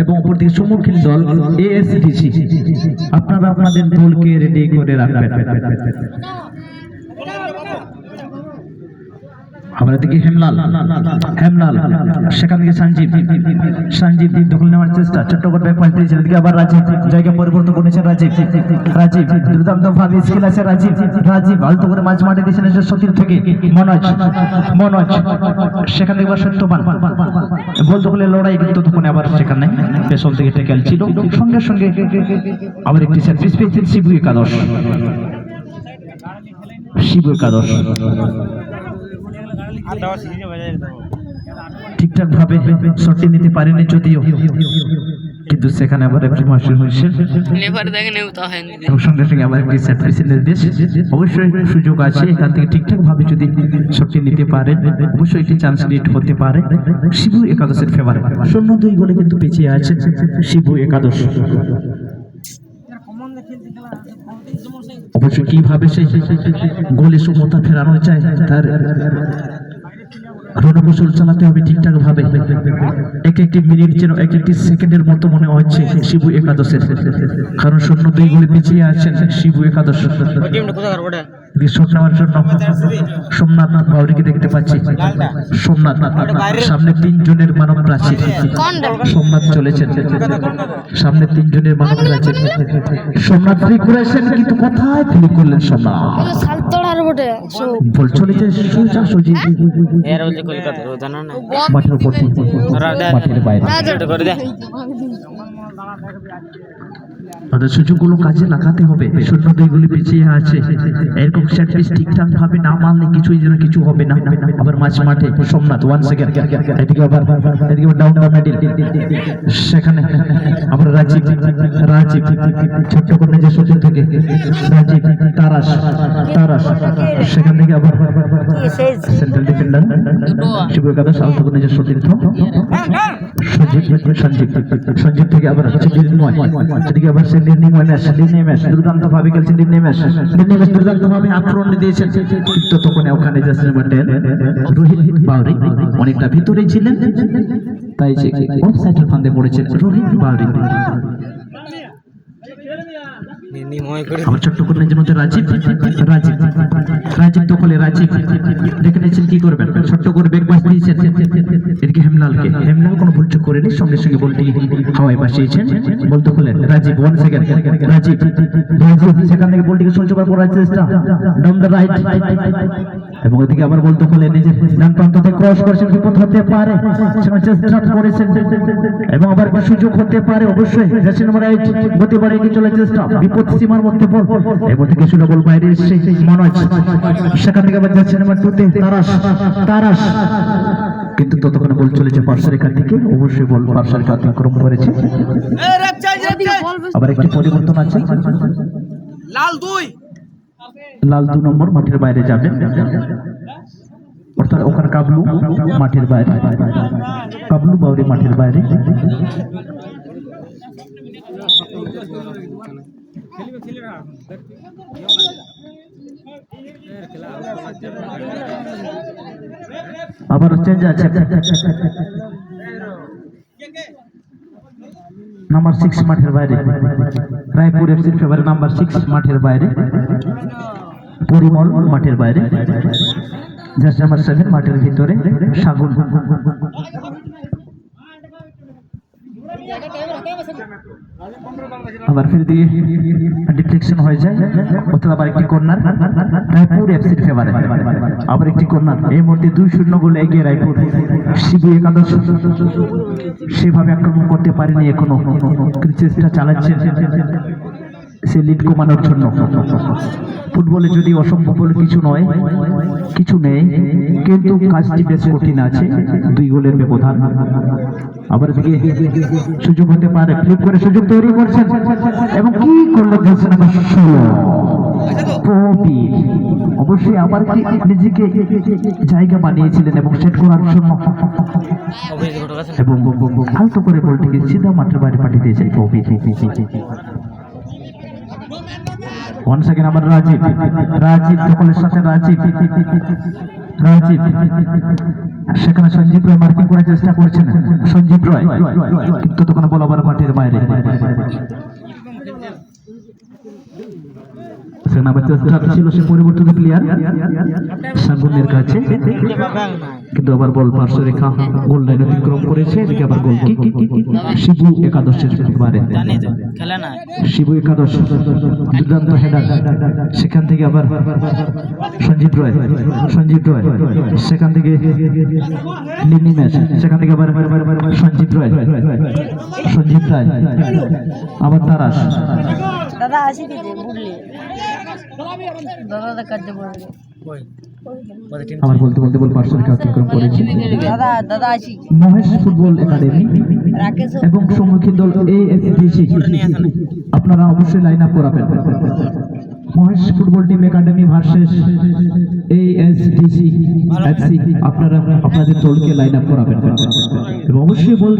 এবং অপরদিকে সম্মুখীন দল এএসডিসি। আপনারা আপনাদের দলকে রেডি করে রাখবেন। আমরা দেখি হেমলাল সেখান থেকে সঞ্জীব দখল নেওয়ার চেষ্টা, চট্টগ্রাম ব্যাক পাশ দিয়েছেন। এদিকে আবার রাজীব জায়গা পরিবর্তন করেছেন। রাজীব দুর্দান্ত ভাবে স্কিল আছে। রাজীব আলতো করে মাঝ মাঠে দিয়েছেন সতীর থেকে মনোজ সেখান থেকে সত্যবান বল দখলের লড়াই, কিন্তু তখন আবার সেখানে পেছন থেকে টেকেল ছিল। সঙ্গে সঙ্গে আবার একটি সার্ভিস পেয়েছেন শিবু একাদশ। ঠিকঠাক ভাবে শটটি নিতে পারেনি যদিও, কিন্তু সেখানে আবার সঙ্গে সঙ্গে আবার একটি সেট পিসের নির্দেশ। অবশ্যই সুযোগ আছে এখান থেকে ঠিকঠাক ভাবে যদি শটটি নিতে পারেন, অবশ্যই একটি চান্স ক্রিয়েট হতে পারে শিবু একাদশের ফেভারে। 0-2 গোলে কিন্তু পিছিয়ে আছে শিবু একাদশ। অবশ্যই কিভাবে সেই গোলে সমতা ফেরানো চায় তার রণকৌশল চালাতে হবে ঠিকঠাক ভাবে। এক একটি মিনিট যেন এক একটি সেকেন্ডের মতো মনে হচ্ছে শিবু একাদশের, কারণ 0-2 গোলে পিছিয়ে আছেন শিবু একাদশ। শট নেওয়ার জন্য সোমনাথ বাউরিকে দেখতে পাচ্ছি। সোমনাথ সামনে 3 জনের মানব প্রাচীর। সোমনাথ চলেছেন সামনে 3 জনের মানব প্রাচীর। সোমনাথ ফ্রি করেছেন, কিন্তু কোথায় ফ্রি করলেন সোমনাথ? বল চলেছে সোজাসুজি মাঠের উপর, মাঠের বাইরে। তাদের সুযোগগুলো কাজে লাগাতে হবে। 0-2 গোলে পিছিয়ে আছে। এরকম সেট পিস ঠিকঠাক ভাবে না মারলে কিছুই যেন কিছু হবে না। আবার মাঝ মাঠে সোমনাথ 1 সেকেন্ড, এদিকে আবার ডাউন মিডল, সেখানে আবার রাজীব ছোট্ট করে যে সুযোগ থেকে রাজীব তারাস সেখান থেকে আবার সেন্ট্রাল ডিফেন্ডার শিবু একাদশ আলতো করে যে সতীর্থ সঞ্জীব থেকে আবার এদিকে আবার দুর্দান্ত ভাবে খেলছেন। দুর্দান্ত ভাবে আক্রমণ দিয়েছেন, কিন্তু তখন ওখানে রোহিত বাউরি অনেকটা ভিতরে ছিলেন, তাই অফসাইডের ফাঁদে পড়েছেন রোহিত বাউরি। আমার ছোট্ট কন্যার মধ্যে রাজীব দখলে দেখে নিয়েছেন কি করবেন। ছোট্ট করে বেগ বাস দিয়েছেন এদিকে হেমলাল কোনো ভুল চুক করেনি, সঙ্গে সঙ্গে বলটি হাওয়ায় বাসিয়েছেন। বল দখলে রাজীব 1 সেকেন্ড, রাজীব সেখান থেকে বলটিকে সঞ্চয় করার চেষ্টা ডাউন দ্য রাইট, এবং ওইদিকে আবার বল দখলে নিজের ডান প্রান্ত থেকে ক্রস করেছেন। বিপদ হতে পারে চেষ্টা করেছেন, এবং আবার সুযোগ হতে পারে অবশ্যই। জার্সি নম্বর 8 গতি বাড়িয়ে চলে চেষ্টা, বিপদ সীমার মধ্যে বল, এবার থেকে শুনে বল বাইরে এসে মনোজ, সেখান থেকে আবার যাচ্ছে নাম্বার 2 তে তারাস, কিন্তু ততক্ষণে বল চলেছে পার্শ্বরেখার দিকে। অবশ্যই বল পার্শ্বরেখা অতিক্রম করেছে। আবার একটি পরিবর্তন আছে, লাল 2 নম্বর মাঠের বাইরে যাবেন, অর্থাৎ ওখানে কাবলু মাঠের বাইরে, কাবলু বাউরি মাঠের বাইরে। আবার চেঞ্জ আছে, নাম্বার 6 মাঠের বাইরে, রায়পুর এফসির ফেভারে নাম্বার 6 মাঠের বাইরে, পরিমল মাঠের বাইরে, জার্সি নাম্বার 7 মাঠের ভিতরে সাগুন। আবার ফির দিয়ে ডিফ্লেকশন হয়ে যায়, অর্থাৎ আবার একটি কর্নার রায়পুর এফসির ফেভারে। আবার একটি কর্নার, এই মধ্যে 2-0 গোলে এগিয়ে রায়পুর। শিবু একাদশ সেভাবে আক্রমণ করতে পারেনি এখনো, চেষ্টা চালাচ্ছে সে লিড কমানোর জন্য। ফুটবলে যদি অসম্ভব বলে কিছু নেই, কিন্তু কাজটি বেশ কঠিন আছে। 2 গোলের ব্যবধান। আবার দিকে সুযোগ হতে পারে, ফ্লিপ করে সুযোগ তৈরি করছেন, এবং কি করলো অবশ্যই আবার নিজেকে জায়গা বানিয়েছিলেন এবং সেট করার জন্য, এবং আলতো করে বলটিকে সিধা মাঠের বাইরে পাঠিয়ে দিয়েছেন পপি। 1 সেকেন্ড আবার রাজীব দখলের সাথে রাজীব, সেখানে সঞ্জীব রয় মার্কিং করার চেষ্টা করছেন, সঞ্জীব রয় কিন্তু তখন বল আবার মাঠের বাইরে। সেখানে আবার চেষ্টা ছিল সে পরিবর্তিত প্লেয়ার সাগুনের কাছে, কিন্তু আবার বল পার্শ্বরেখা গোল লাইন অতিক্রম করেছে। এদিকে আবার গোল কিক, শিবু একাদশের বারে, শিবু একাদশ দুর্দান্ত হেডার, সেখান থেকে আবার সঞ্জীব রয়, সেখান থেকে লিনি ম্যাচ, সেখান থেকে আবার সঞ্জীব রায়, আবার তারাস। দাদা আসি কি বুঝলি দাদা কাটতে বলবে আমার বলতে বলতে বল পার্শ্বরেখা অতিক্রম করেছে। দাদা আসি মহেশ ফুটবল একাডেমি এবং সম্মুখীন দল ASDC, আপনারা অবশ্যই লাইন আপ করাবেন। Mahesh football team academy versus ASDC FC, আপনারা আপনাদের দলকে লাইন আপ করাবেন এবং অবশ্যই বল